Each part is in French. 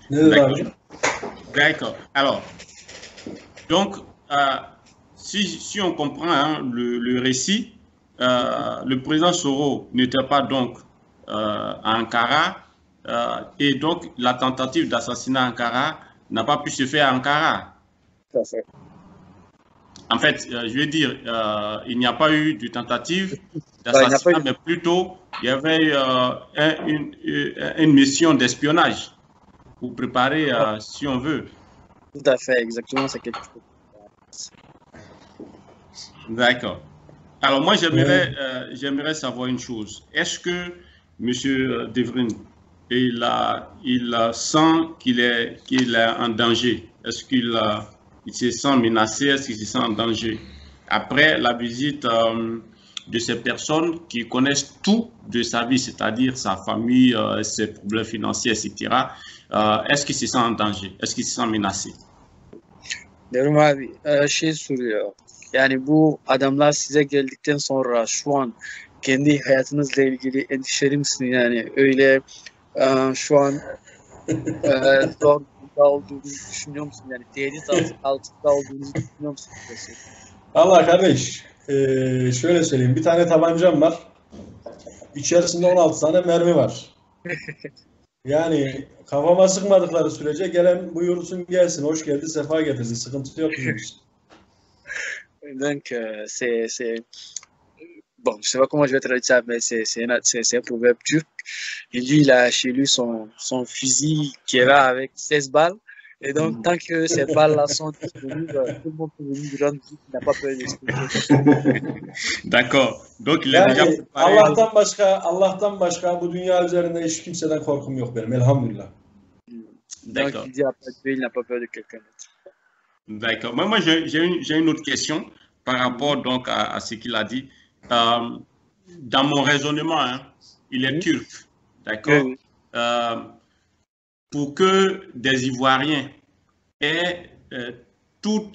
Ne dedi D'accord. abicim? D'accord. Alors, donc, si on comprend hein, le récit, le président Soro n'était pas donc à Ankara et donc la tentative d'assassinat à Ankara n'a pas pu se faire à Ankara. Tout à fait. En fait, je veux dire, il n'y a pas eu de tentative Bah, il n'y a pas d'assassinat, eu mais plutôt il y avait une mission d'espionnage pour préparer, si on veut. tout à fait, exactement, c'est quelque chose. D'accord. Alors moi, j'aimerais savoir une chose. Est-ce que M. Devrin, il sent qu'il est en danger? Est-ce il se sent menacé? Est-ce qu'il se sent en danger? Après la visite de ces personnes qui connaissent tout de sa vie, c'est-à-dire sa famille, ses problèmes financiers, etc., est-ce qu'il se sent en danger? Est-ce qu'il se sent menacé? Devrim abi şey soruyor. Yani bu adamlar size geldikten sonra şu an kendi hayatınızla ilgili endişeli misin? Yani öyle şu an zor durumda olduğunuzu düşünüyor musun? Yani tehdit altında olduğunuzu düşünüyor musun? Allah kardeş, şöyle söyleyeyim. Bir tane tabancam var. İçerisinde 16 tane mermi var. Yani kafama sıkmadıkları sürece gelen buyursun gelsin. Hoş geldi, sefa getirsin. Sıkıntı yok bizim için. Donc, bon, je sais pas comment je vais traduire ça, mais c'est un proverbe turc. Et lui, il a chez lui son fusil qui va avec 16 balles. Et donc, tant que ces balles-là sont disponibles, tout le monde peut venir lui rendre visite, il n'a pas peur d'exploser. D'accord. Donc, il est déjà Yani préparé. Allah'tan başka bu dünya üzerinde hiç kimseden korkum yok benim. Elhamdülillah. Donc, D'accord. il dit à pas de Dieu, il n'a pas peur de quelqu'un d'autre. D'accord. Moi, j'ai une autre question par rapport donc à ce qu'il a dit. Dans mon raisonnement, hein, il est turc, d'accord? Oui. Pour que des Ivoiriens aient tout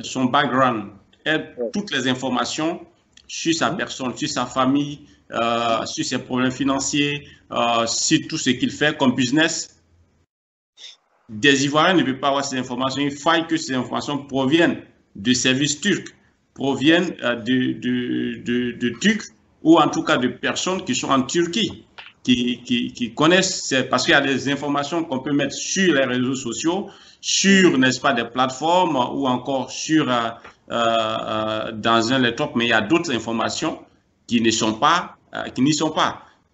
son background, aient toutes les informations sur sa personne, sur sa famille, sur ses problèmes financiers, sur tout ce qu'il fait comme business, des Ivoiriens ne peuvent pas avoir ces informations. Il faut que ces informations proviennent de services turcs, proviennent de Turcs ou en tout cas de personnes qui sont en Turquie, qui connaissent, parce qu'il y a des informations qu'on peut mettre sur les réseaux sociaux, sur, n'est-ce pas, des plateformes ou encore sur, dans un laptop, mais il y a d'autres informations qui n'y sont pas.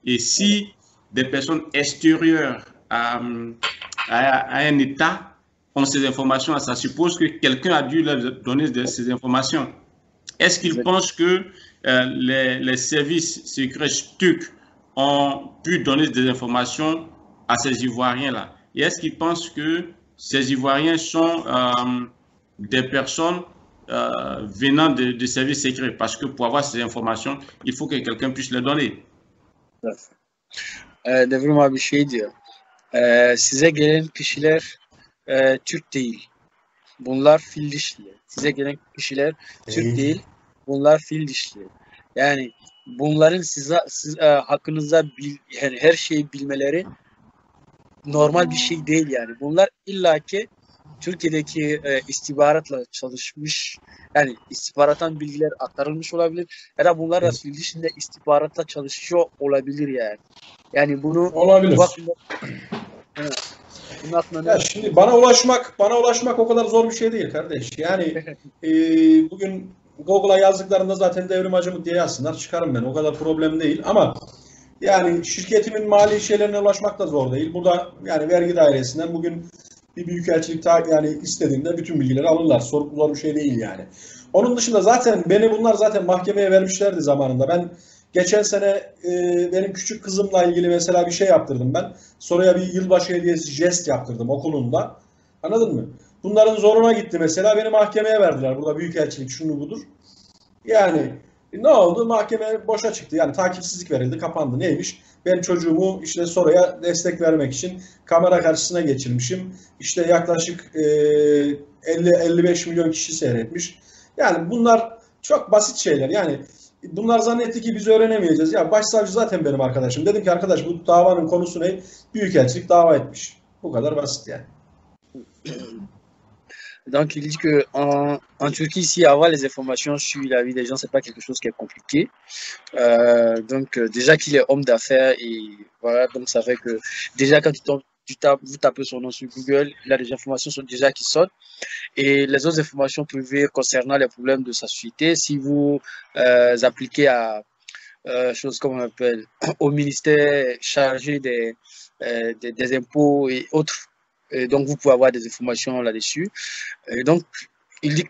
Et si des personnes extérieures à un État ont ces informations, ça suppose que quelqu'un a dû leur donner ces informations. Est-ce qu'ils pensent que les services secrets turcs ont pu donner des informations à ces Ivoiriens-là? Et est-ce qu'ils pensent que ces Ivoiriens sont des personnes venant de services secrets? Parce que pour avoir ces informations, il faut que quelqu'un puisse les donner. Devrim abi şey diyor. Size gelen kişiler Türk değil. Bunlar fil dişli. Size gelen kişiler Türk değil. Bunlar fil dişli. Yani bunların siz hakkınızda yani her şeyi bilmeleri normal bir şey değil yani. Bunlar illaki Türkiye'deki istihbaratla çalışmış, yani istihbarattan bilgiler aktarılmış olabilir ya da bunlar da fil dişinde istihbaratla çalışıyor olabilir yani. Yani bunu olabilir. Ya şimdi bana ulaşmak o kadar zor bir şey değil kardeş. Yani bugün Google'a yazdıklarında zaten Devrim Hacımı diye yazsınlar, çıkarım ben. O kadar problem değil ama yani şirketimin mali şeylerine ulaşmak da zor değil. Burada yani vergi dairesinden bugün bir büyükelçilik yani istediğinde bütün bilgileri alırlar. Zor bir şey değil yani. Onun dışında zaten bunlar zaten mahkemeye vermişlerdi zamanında. Ben geçen sene benim küçük kızımla ilgili mesela bir şey yaptırdım ben. Sonraya bir yılbaşı hediyesi jest yaptırdım okulunda. Anladın mı? Bunların zoruna gitti mesela. Beni mahkemeye verdiler. Burada büyükelçilik şunu budur. Yani ne oldu? Mahkeme boşa çıktı. Yani takipsizlik verildi, kapandı. Neymiş? Ben çocuğumu işte Sora'ya destek vermek için kamera karşısına geçirmişim. İşte yaklaşık 50-55 milyon kişi seyretmiş. Yani bunlar çok basit şeyler. Yani bunlar zannetti ki biz öğrenemeyeceğiz. Ya başsavcı zaten benim arkadaşım. Dedim ki arkadaş bu davanın konusu ne? Büyükelçilik dava etmiş. Bu kadar basit yani. Donc, il dit que en Turquie, ici, avoir les informations sur la vie des gens, c'est pas quelque chose qui est compliqué. Déjà qu'il est homme d'affaires et voilà, donc ça fait que déjà quand vous tapez son nom sur Google, il a des informations sont déjà qui sortent et les autres informations privées concernant les problèmes de sa société, si vous appliquez à choses comme on appelle au ministère chargé des impôts et autres, et donc vous pouvez avoir des informations là-dessus. Et donc, il dit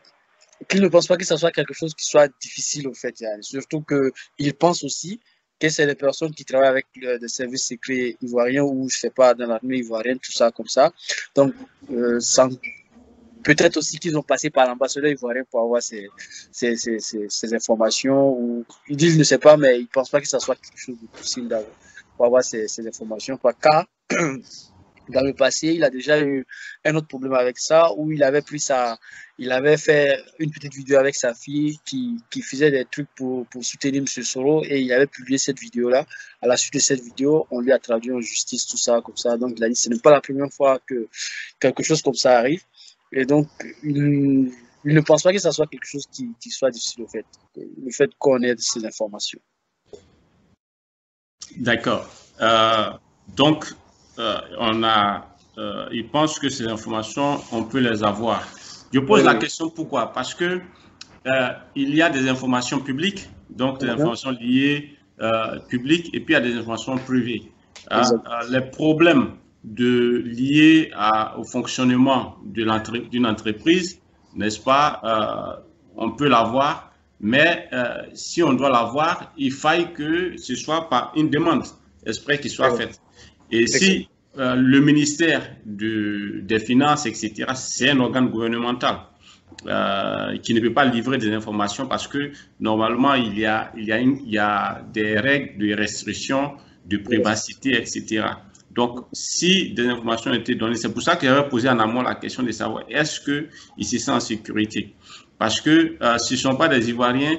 qu'il ne pense pas que ce soit quelque chose qui soit difficile au fait. Surtout qu'il pense aussi que c'est les personnes qui travaillent avec des services secrets ivoiriens ou, je sais pas, dans l'armée ivoirienne, tout ça comme ça. Donc, peut-être aussi qu'ils ont passé par l'ambassadeur ivoirien pour avoir ces informations. Ou, il dit, il ne sait pas, mais il ne pense pas que ce soit quelque chose de possible pour avoir ces informations. Car dans le passé, il a déjà eu un autre problème avec ça, où il avait fait une petite vidéo avec sa fille qui faisait des trucs pour soutenir M. Soro, et il avait publié cette vidéo-là. À la suite de cette vidéo, on lui a traduit en justice, tout ça, comme ça. Donc, il a dit, ce n'est pas la première fois que quelque chose comme ça arrive. Et donc, il ne pense pas que ça soit quelque chose qui soit difficile, au fait. Le fait qu'on ait ces informations. D'accord. Donc, il pense que ces informations, on peut les avoir. Je pose la question pourquoi? Parce que il y a des informations publiques, donc des informations liées publiques, et puis il y a des informations privées. Les problèmes liés au fonctionnement d'une entreprise, n'est-ce pas, on peut l'avoir, mais si on doit l'avoir, il faille que ce soit par une demande exprès qui soit faite. Et si le ministère des Finances, etc., c'est un organe gouvernemental qui ne peut pas livrer des informations parce que normalement, il y a des règles de restriction, de privacité, etc. Donc, si des informations étaient données, c'est pour ça que j'avais posé en amont la question de savoir est-ce qu'il se sent en sécurité? Parce que ce ne sont pas des Ivoiriens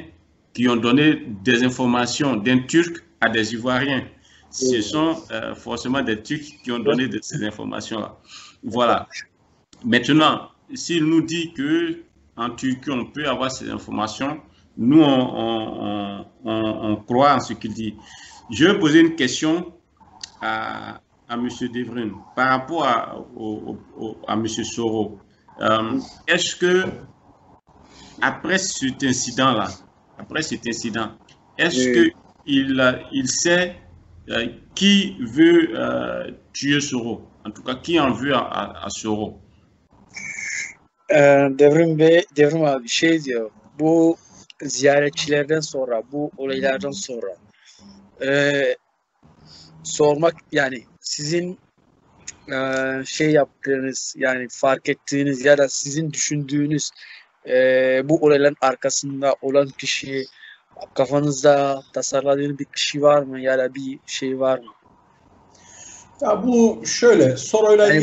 qui ont donné des informations d'un Turc à des Ivoiriens. Ce sont forcément des Turcs qui ont donné ces informations-là. Voilà. Maintenant, s'il nous dit qu'en Turquie, on peut avoir ces informations, nous, on croit en ce qu'il dit. Je vais poser une question à M. Devrune par rapport à M. Soro. Est-ce que, après cet incident-là, est-ce qu'il sait qui veut tuer Soro? En tout cas, qui en veut à Soro? Devrim abi şey diyor, bu ziyaretçilerden sonra, bu olaylardan sonra sormak, yani sizin şey yaptığınız, yani fark ettiğiniz ya da sizin düşündüğünüz bu olayların arkasında olan kişi, kafanızda tasarladığınız bir kişi var mı ya da bir şey var mı? Ya bu şöyle, Soro'yla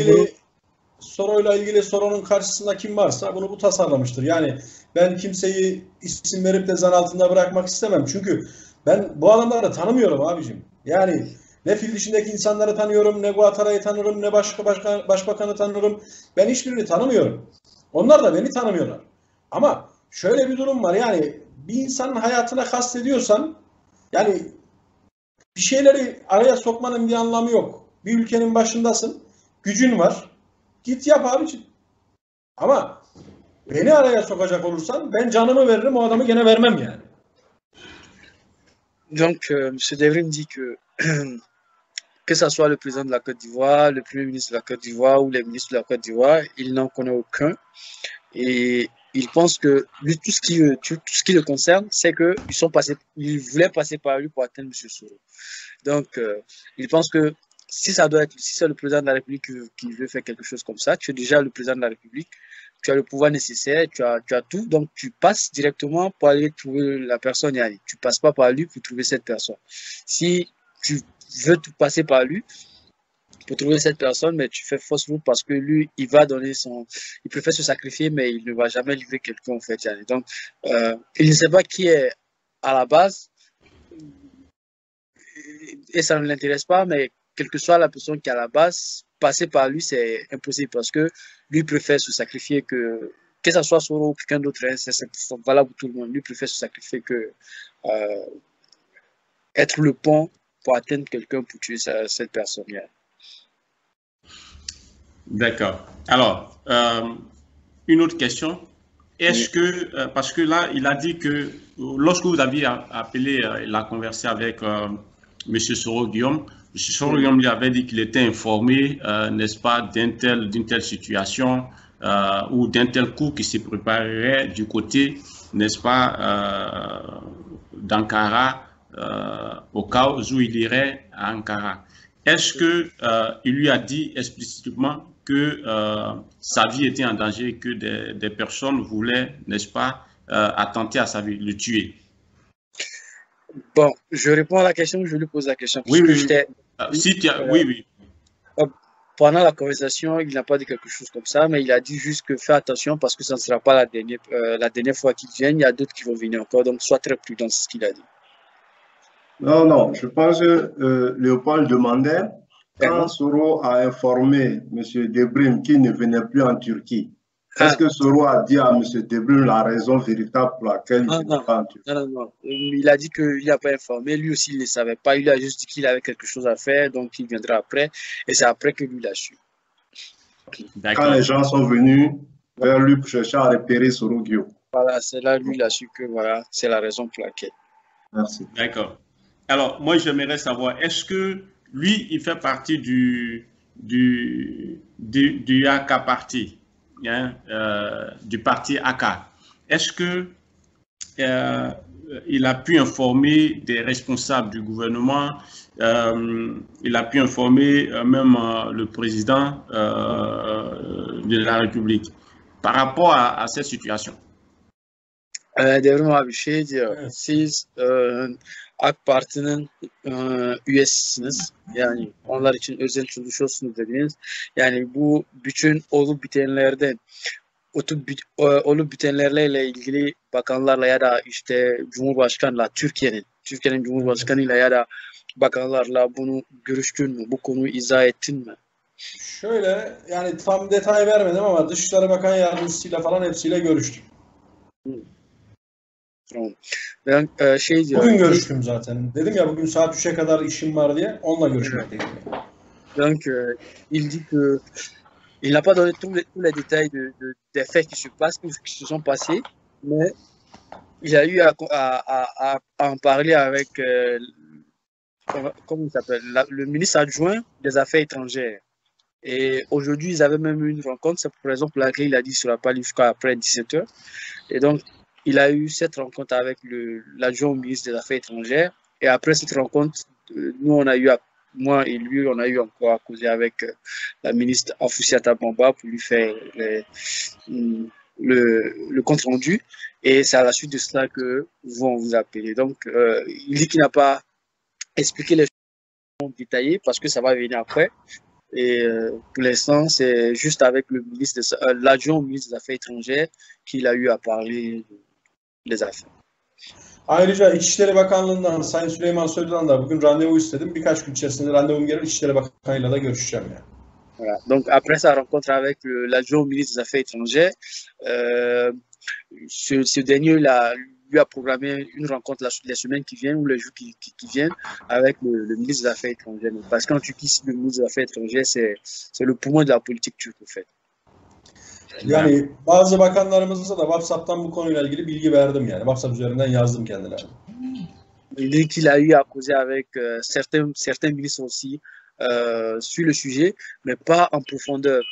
ilgili Soro'nun karşısında kim varsa bunu tasarlamıştır. Yani ben kimseyi isim verip de zan altında bırakmak istemem. Çünkü ben bu adamları tanımıyorum abicim. Yani ne fil dişindeki insanları tanıyorum, ne Guatara'yı tanırım, ne başbakanı tanırım. Ben hiçbirini tanımıyorum. Onlar da beni tanımıyorlar. Ama şöyle bir durum var, yani bir insanın hayatına kastediyorsan, yani bir şeyleri araya sokmanın bir anlamı yok. Bir ülkenin başındasın, gücün var. Git yap abiciğim. Ama beni araya sokacak olursan ben canımı veririm, o adamı gene vermem yani. Donc, M. Devrim dit que ce soit le président de la Côte d'Ivoire, le premier ministre de la Côte d'Ivoire ou les ministres de la Côte d'Ivoire, il n'en connaît aucun. Et il pense que lui, tout ce qui le concerne, c'est qu'ils voulaient passer par lui pour atteindre M. Soro. Donc, il pense que si c'est le président de la République qui veut faire quelque chose comme ça, tu es déjà le président de la République, tu as le pouvoir nécessaire, tu as tout, donc tu passes directement pour aller trouver la personne et aller. Tu ne passes pas par lui pour trouver cette personne. Si tu veux tout passer par lui pour trouver cette personne, mais tu fais fausse route parce que lui, il préfère se sacrifier, mais il ne va jamais livrer quelqu'un en fait. Donc, il ne sait pas qui est à la base et ça ne l'intéresse pas, mais quelle que soit la personne qui est à la base, passer par lui, c'est impossible parce que lui préfère se sacrifier que ce soit Soro ou quelqu'un d'autre, hein, c'est valable pour tout le monde. Lui préfère se sacrifier que euh, être le pont pour atteindre quelqu'un pour tuer cette personne-là. D'accord. Alors, une autre question. Est-ce que, parce que là, il a dit que lorsque vous aviez appelé, il a conversé avec M. Soro Guillaume, M. Soro Guillaume lui avait dit qu'il était informé, n'est-ce pas, d'une telle situation ou d'un tel coup qui se préparerait du côté, n'est-ce pas, d'Ankara, au cas où il irait à Ankara. Est-ce qu'il lui a dit explicitement que sa vie était en danger, que des personnes voulaient, n'est-ce pas, attenter à sa vie, le tuer? Bon, je réponds à la question, je lui pose la question. Oui, oui, oui, oui. Pendant la conversation, il n'a pas dit quelque chose comme ça, mais il a dit juste que fais attention parce que ça ne sera pas la dernière fois qu'il vienne. Il y a d'autres qui vont venir encore, donc sois très prudent, c'est ce qu'il a dit. Non, non, je pense que Léopold demandait, quand Soro a informé M. Debrim qu'il ne venait plus en Turquie, est-ce que Soro a dit à M. Debrim la raison véritable pour laquelle il ne venait pas en Turquie? Non, non, non. Il a dit qu'il n'a pas informé. Lui aussi, il ne savait pas. Il a juste dit qu'il avait quelque chose à faire, donc il viendra après. Et c'est après que lui l'a su. Quand les gens sont venus vers lui pour chercher à repérer Soro Guillaume. Voilà, c'est là lui, il a su que voilà, c'est la raison pour laquelle. Merci. D'accord. Alors, moi, j'aimerais savoir, est-ce que lui, il fait partie du AK Parti, hein, du parti AK. Est-ce que il a pu informer des responsables du gouvernement, il a pu informer même le président de la République par rapport à cette situation? Devrim abi şey diyor, siz AK Parti'nin üyesisiniz. Yani onlar için özel çalışıyorsunuz dediniz. Yani bu bütün olup bitenlerden olup bitenlerle ilgili bakanlarla ya da işte Cumhurbaşkanıyla Türkiye'nin Cumhurbaşkanıyla ya da bakanlarla bunu görüştün mü? Bu konuyu izah ettin mi? Şöyle yani tam detay vermedim ama Dışişleri Bakan Yardımcısıyla falan hepsiyle görüştüm. Tamam. Ben şey diyorum. Bugün görüştüm zaten. Dedim ya bugün saat 3'e kadar işim var diye. Onunla görüşmekteydim. Donc, il dit que il n'a pas donné tous les détails des faits qui se passent, qui se sont passés, mais il a eu à en parler avec, comment il s'appelle, le ministre adjoint des Affaires étrangères. Et aujourd'hui, ils avaient même eu une rencontre. C'est pour raison pour laquelle il a dit qu'il ne sera pas libre jusqu'à après 17h. Et donc, il a eu cette rencontre avec l'adjoint au ministre des Affaires étrangères. Et après cette rencontre, nous, on a eu, moi et lui, on a eu encore à causer avec la ministre Afoussiata Bamba pour lui faire le compte rendu. Et c'est à la suite de cela que vont vous appeler. Donc, il dit qu'il n'a pas expliqué les choses détaillées parce que ça va venir après. Et pour l'instant, c'est juste avec l'adjoint au ministre des Affaires étrangères qu'il a eu à parler des affaires. Ayrıca İçişleri Bakanlığı'ndan Sayın Süleyman Soylu'dan da bugün randevu istedim. Birkaç gün içerisinde randevum gelir. İçişleri Bakanı'yla da görüşeceğim yani. Voilà. Donc après sa rencontre avec l'adjoint au ministre des Affaires étrangères, ce dernier lui a programmé une rencontre les semaines qui viennent ou les jours qui viennent avec le ministre des Affaires étrangères. Parce qu'en Turquie, le ministre des Affaires étrangères, c'est le poumon de la politique turque, en fait. Yani bazı bakanlarımıza da WhatsApp'tan bu konuyla ilgili bilgi verdim yani. WhatsApp üzerinden yazdım kendilerine. Il dit qu'il a eu à causer avec certains ministres aussi sur le sujet, mais pas en profondeur.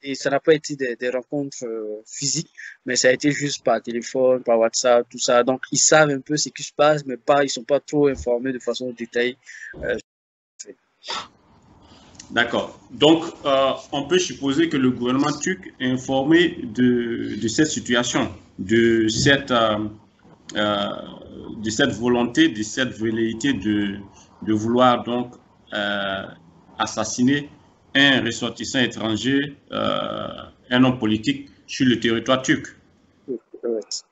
Et ça n'a pas été des rencontres physiques, mais ça a été juste par téléphone, par WhatsApp, tout ça. Donc, ils savent un peu ce qui se passe, mais ils ne sont pas trop informés de façon détaillée. D'accord. Donc, on peut supposer que le gouvernement turc est informé de cette situation, de cette volonté, de cette velléité de vouloir donc assassiner un ressortissant étranger, un homme politique sur le territoire turc. Evet.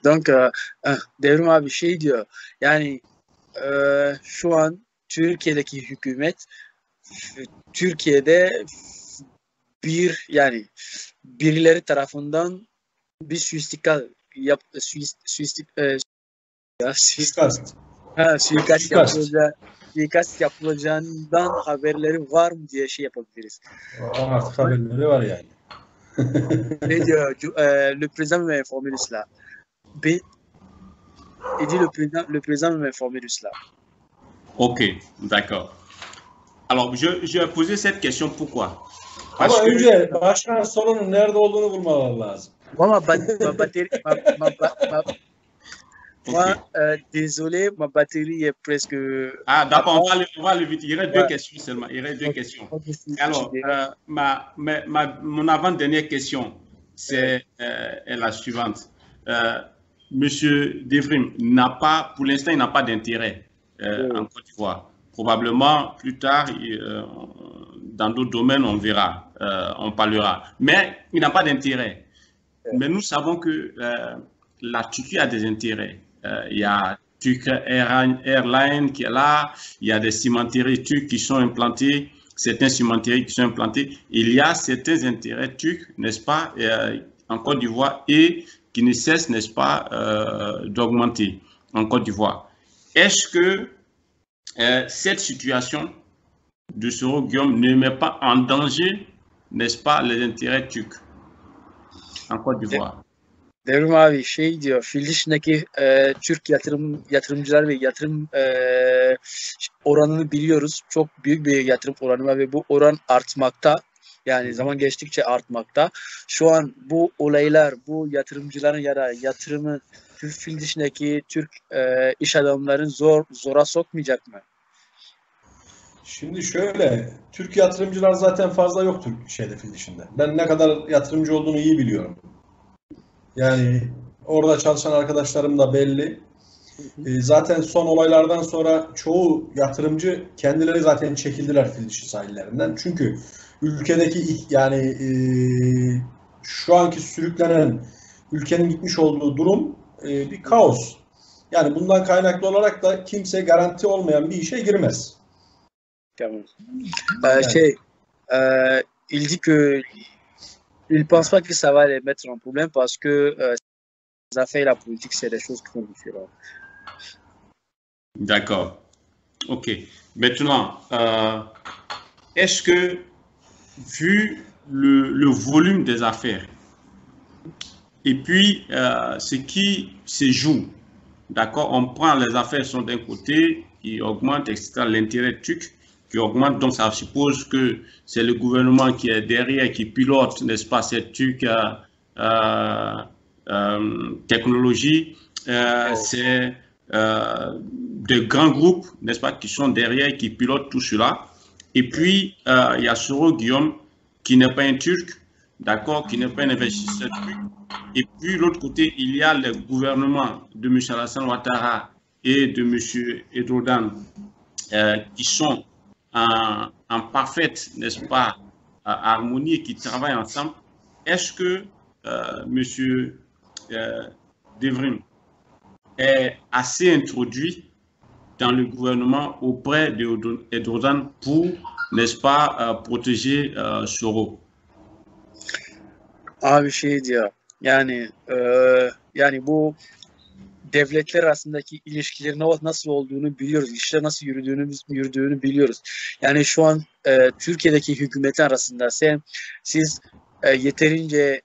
Donc, Devrim abi şey diyor, yani şu an Türkiye'deki hükümet Türkiye'de birileri tarafından bir suikast Suikast. suikast yapılacağından haberleri var mı diye şey yapabiliriz. Artık haberleri var yani. Le président m'a informé de cela. Il dit le président m'a informé de cela. Ok, d'accord. Alors, je vais poser cette question pourquoi? Ama önce başkan sorunun nerede olduğunu bulmalar lazım. Désolé, ma batterie est presque. Ah, d'accord, on va aller vite. Il y aurait deux questions seulement. Il y aurait deux questions. Alors, mon avant-dernière question, c'est la suivante. Monsieur Devrim n'a pas, pour l'instant, il n'a pas d'intérêt en Côte d'Ivoire. Probablement, plus tard, dans d'autres domaines, on verra, on parlera. Mais il n'a pas d'intérêt. Mais nous savons que la Turquie a des intérêts. Il y a Turk Airlines qui est là, il y a des cimenteries turques qui sont implantées, certains cimenteries qui sont implantées. Il y a certains intérêts turcs, n'est-ce pas, en Côte d'Ivoire et qui ne cessent, n'est-ce pas, d'augmenter en Côte d'Ivoire. Est-ce que cette situation de Soro Guillaume ne met pas en danger, n'est-ce pas, les intérêts turcs en Côte d'Ivoire? Devrim abi şey diyor, fil dişindeki Türk yatırımcılar ve yatırım oranını biliyoruz. Çok büyük bir yatırım oranı var ve bu oran artmakta. Yani zaman geçtikçe artmakta. Şu an bu olaylar, bu yatırımcıların ya da yatırımı fil dişindeki Türk iş adamlarını zora sokmayacak mı? Şimdi şöyle, Türk yatırımcılar zaten fazla yok fil dişinde. Ben ne kadar yatırımcı olduğunu iyi biliyorum. Yani orada çalışan arkadaşlarım da belli. Zaten son olaylardan sonra çoğu yatırımcı kendileri zaten çekildiler fil dişi sahillerinden. Çünkü ülkedeki yani şu anki sürüklenen ülkenin gitmiş olduğu durum bir kaos. Yani bundan kaynaklı olarak da kimse garanti olmayan bir işe girmez. Tamam. Il dit que il pense pas que ça va les mettre en problème parce que les affaires et la politique, c'est des choses qui sont différentes. D'accord. OK. Maintenant, est-ce que, vu le volume des affaires et puis ce qui se joue, d'accord, on prend les affaires sont d'un côté, qui augmentent, etc., l'intérêt turc qui augmente, donc ça suppose que c'est le gouvernement qui est derrière, qui pilote, n'est-ce pas, cette technologie. C'est de grands groupes, n'est-ce pas, qui sont derrière, qui pilotent tout cela. Et puis, il y a Soro Guillaume, qui n'est pas un Turc, d'accord, qui n'est pas un investisseur turc. Et puis, l'autre côté, il y a le gouvernement de M. Alassane Ouattara et de M. Erdogan, qui sont en parfaite, n'est-ce pas, harmonie et qui travaillent ensemble. Est-ce que M. Devrim est assez introduit dans le gouvernement auprès d'Erdogan pour, n'est-ce pas, protéger Soro? Abi şey diyor, yani bu devletler arasındaki ilişkilerin nasıl olduğunu biliyoruz. İşler nasıl yürüdüğünü biliyoruz. Yani şu an Türkiye'deki hükümetin arasında siz yeterince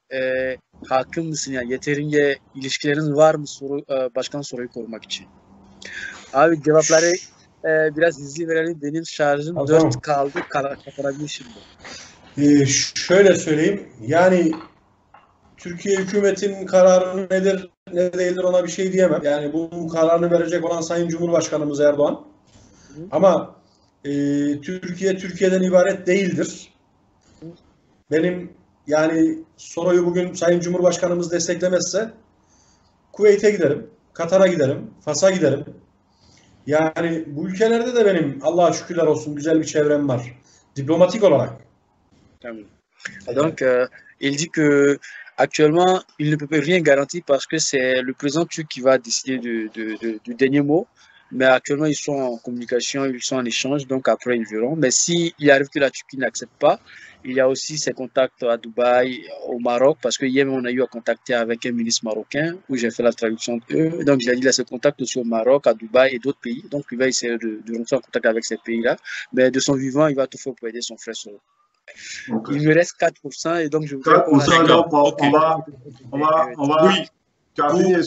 hakim misin? Yani yeterince ilişkilerin var mı başkan soruyu korumak için? Abi cevapları biraz hızlı verelim. Benim şarjım 4 kaldı. Kapanabilir şimdi. Şöyle söyleyeyim. Yani Türkiye hükümetinin kararı nedir, ne değildir ona bir şey diyemem. Yani bunun kararını verecek olan Sayın Cumhurbaşkanımız Erdoğan. Ama Türkiye'den ibaret değildir. Benim yani Soro'yu bugün Sayın Cumhurbaşkanımız desteklemezse Kuveyt'e giderim, Katar'a giderim, Fas'a giderim. Yani bu ülkelerde de benim Allah'a şükürler olsun güzel bir çevrem var. Diplomatik olarak. Donc, il dit que actuellement, il ne peut rien garantir parce que c'est le président turc qui va décider du dernier mot. Mais actuellement, ils sont en communication, ils sont en échange, donc après, ils verront. Mais s'il arrive que la Turquie n'accepte pas, il y a aussi ses contacts à Dubaï, au Maroc, parce que hier, on a eu à contacter avec un ministre marocain où j'ai fait la traduction d'eux. Donc, il a dit qu'il a ses contacts aussi au Maroc, à Dubaï et d'autres pays. Donc, il va essayer de rentrer en contact avec ces pays-là. Mais de son vivant, il va tout faire pour aider son frère Soro. Okay. Il me reste 4%, et donc je voudrais 4%, donc Okay. on va Oui.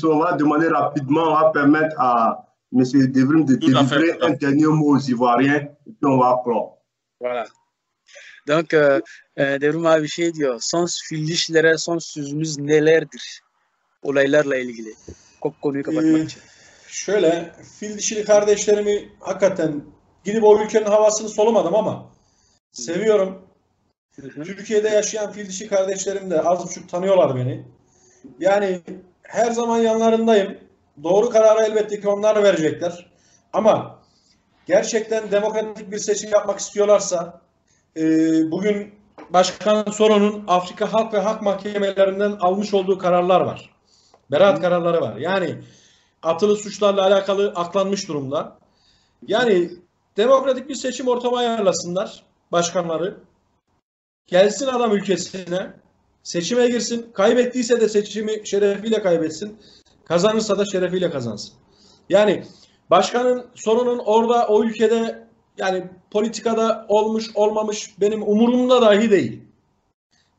on va demander rapidement, on va permettre à M. Devrim de délivrer un dernier mot aux Ivoiriens, et puis on va clore. Voilà. Donc, Devrim a bir şey diyor. Son filişlere, son sözünüz nelerdir? Olaylarla ilgili. Konuyu kapatmak için. Şöyle, fil dişili kardeşlerimi hakikaten gidip o ülkenin havasını solumadım ama seviyorum. Türkiye'de yaşayan fil dişi kardeşlerim de az buçuk tanıyorlar beni. Yani her zaman yanlarındayım. Doğru kararı elbette ki onlar verecekler. Ama gerçekten demokratik bir seçim yapmak istiyorlarsa bugün Başkan Soro'nun Afrika Halk ve Hak Mahkemelerinden almış olduğu kararlar var. Beraat kararları var. Yani atılı suçlarla alakalı aklanmış durumda. Yani demokratik bir seçim ortamı ayarlasınlar başkanları. Gelsin adam ülkesine, seçime girsin. Kaybettiyse de seçimi şerefiyle kaybetsin. Kazanırsa da şerefiyle kazansın. Yani başkanın sorunun orada o ülkede yani politikada olmuş olmamış benim umurumda dahi değil.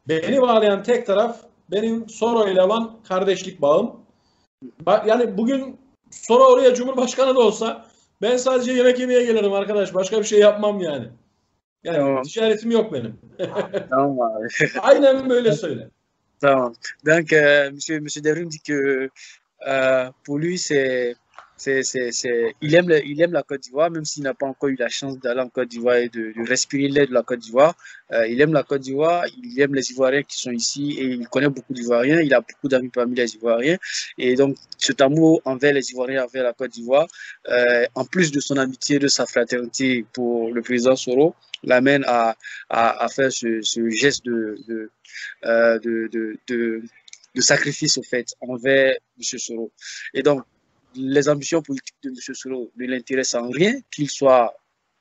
Beni bağlayan tek taraf benim Soro ile olan kardeşlik bağım. Yani bugün Soro oraya Cumhurbaşkanı da olsa ben sadece yemek yemeye gelirim arkadaş. Başka bir şey yapmam yani. Yani tamam. Ticaretim yok benim. Tamam abi. Aynen böyle söyle. Tamam. Donc, monsieur Devrim dit que pour lui, il aime la Côte d'Ivoire, même s'il n'a pas encore eu la chance d'aller en Côte d'Ivoire et de respirer l'air de la Côte d'Ivoire. Il aime la Côte d'Ivoire, il aime les Ivoiriens qui sont ici et il connaît beaucoup d'Ivoiriens. Il a beaucoup d'amis parmi les Ivoiriens. Et donc, cet amour envers les Ivoiriens, envers la Côte d'Ivoire, en plus de son amitié, de sa fraternité pour le président Soro, l'amène à faire ce geste de sacrifice, au fait, envers M. Soro. Et donc, les ambitions politiques de M. Soro ne l'intéressent en rien, qu'il soit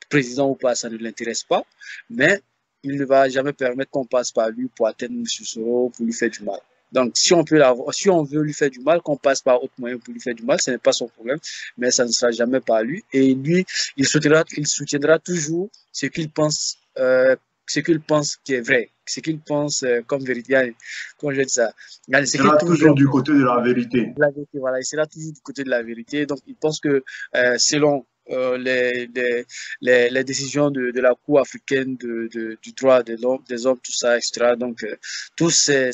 président ou pas, ça ne l'intéresse pas, mais il ne va jamais permettre qu'on passe par lui pour atteindre M. Soro, pour lui faire du mal. Donc, si on veut lui faire du mal, qu'on passe par autre moyen pour lui faire du mal, ce n'est pas son problème, mais ça ne sera jamais par lui. Et lui, il soutiendra toujours ce qu'il pense qui est vrai, ce qu'il pense comme vérité. Comment je dis ça? Il sera toujours du côté de la vérité. La vérité, voilà, il sera toujours du côté de la vérité. Donc, il pense que selon les décisions de la Cour africaine du droit des hommes, tout ça, etc. Donc, tous ces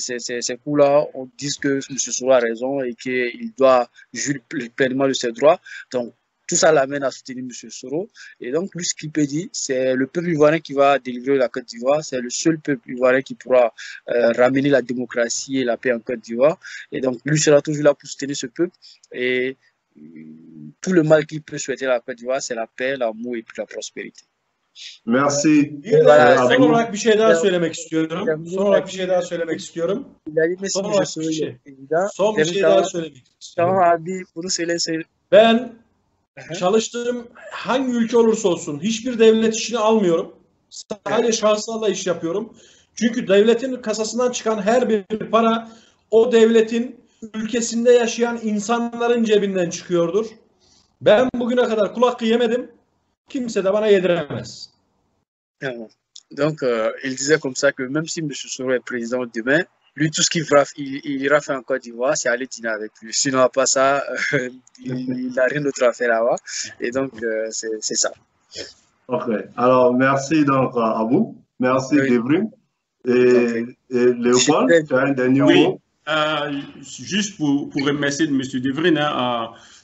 coups-là, on dit que M. Soro a raison et qu'il doit jouir pleinement de ses droits. Donc, tout ça l'amène à soutenir M. Soro. Et donc, lui, ce qu'il peut dire, c'est le peuple ivoirien qui va délivrer la Côte d'Ivoire. C'est le seul peuple ivoirien qui pourra ramener la démocratie et la paix en Côte d'Ivoire. Et donc, lui sera toujours là pour soutenir ce peuple. Et tout le mal qu'il peut souhaiter à la Côte d'Ivoire, c'est la paix, l'amour et puis la prospérité. Merci. Son olarak bir şey daha söylemek istiyorum. Son bir şey daha söylemek istiyorum. Tamam abi, bunu söyle. Ben çalıştığım hangi ülke olursa olsun hiçbir devlet işini almıyorum. Sadece şahıslarla iş yapıyorum. Çünkü devletin kasasından çıkan her bir para o devletin ülkesinde yaşayan insanların cebinden çıkıyordur. Ben bugüne kadar kul hakkı yemedim. Kimse de bana yediremez. Donc, il disait comme ça que même si M. Soro est président demain, lui, tout ce qu'il ira faire en Côte d'Ivoire, c'est aller dîner avec lui. Sinon, à part ça, il n'a rien d'autre à faire là-bas. Et donc, c'est ça. Ok. Alors, merci donc à vous. Merci, Devrim. Et Léopold, tu as un dernier mot? Juste pour remercier M. Devrim,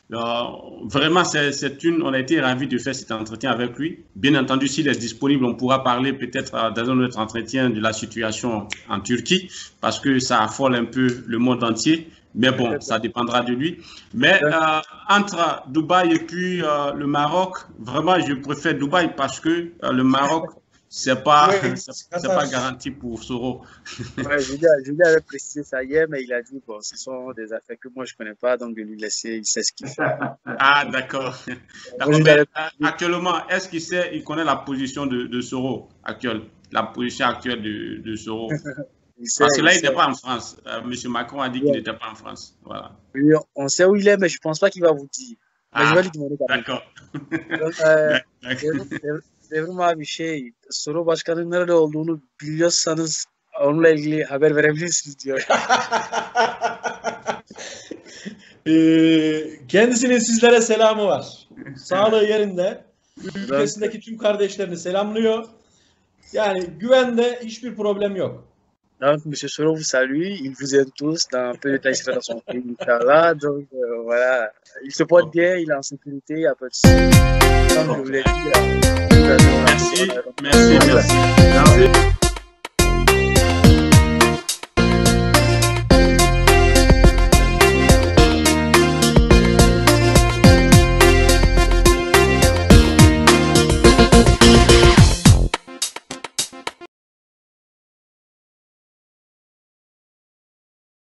vraiment, on a été ravis de faire cet entretien avec lui. Bien entendu, s'il est disponible, on pourra parler peut-être dans un autre entretien de la situation en Turquie, parce que ça affole un peu le monde entier. Mais bon, ça dépendra de lui. Mais entre Dubaï et puis le Maroc, vraiment, je préfère Dubaï parce que le Maroc, c'est pas, Oui, c'est pas garanti pour Soro. Ouais, Julien avait précisé ça hier, mais il a dit, bon, ce sont des affaires que moi je connais pas, donc de lui laisser, il sait ce qu'il fait. Ah, d'accord. D'accord. Mais, actuellement, est-ce qu'il sait, il connaît la position de Soro actuelle, la position actuelle de Soro? Parce que là, il n'était pas en France. Monsieur Macron a dit qu'il n'était pas en France. Voilà. Oui, on sait où il est, mais je ne pense pas qu'il va vous dire. Mais je vais lui demander. D'accord. Devrim abi Soru Başkanı'nın nerede olduğunu biliyorsanız onunla ilgili haber verebilirsiniz diyor. Kendisinin sizlere selamı var. Sağlığı yerinde. Ülkesindeki tüm kardeşlerini selamlıyor. Yani güvende hiçbir problem yok. Donc, M. Soro vous salue, il vous aime tous dans un peu de temps, il sera dans son pays, Inch'Allah. Donc, voilà. Il se porte bien, il est en sécurité, il n'y a pas de souci. Comme je vous l'ai dit, merci.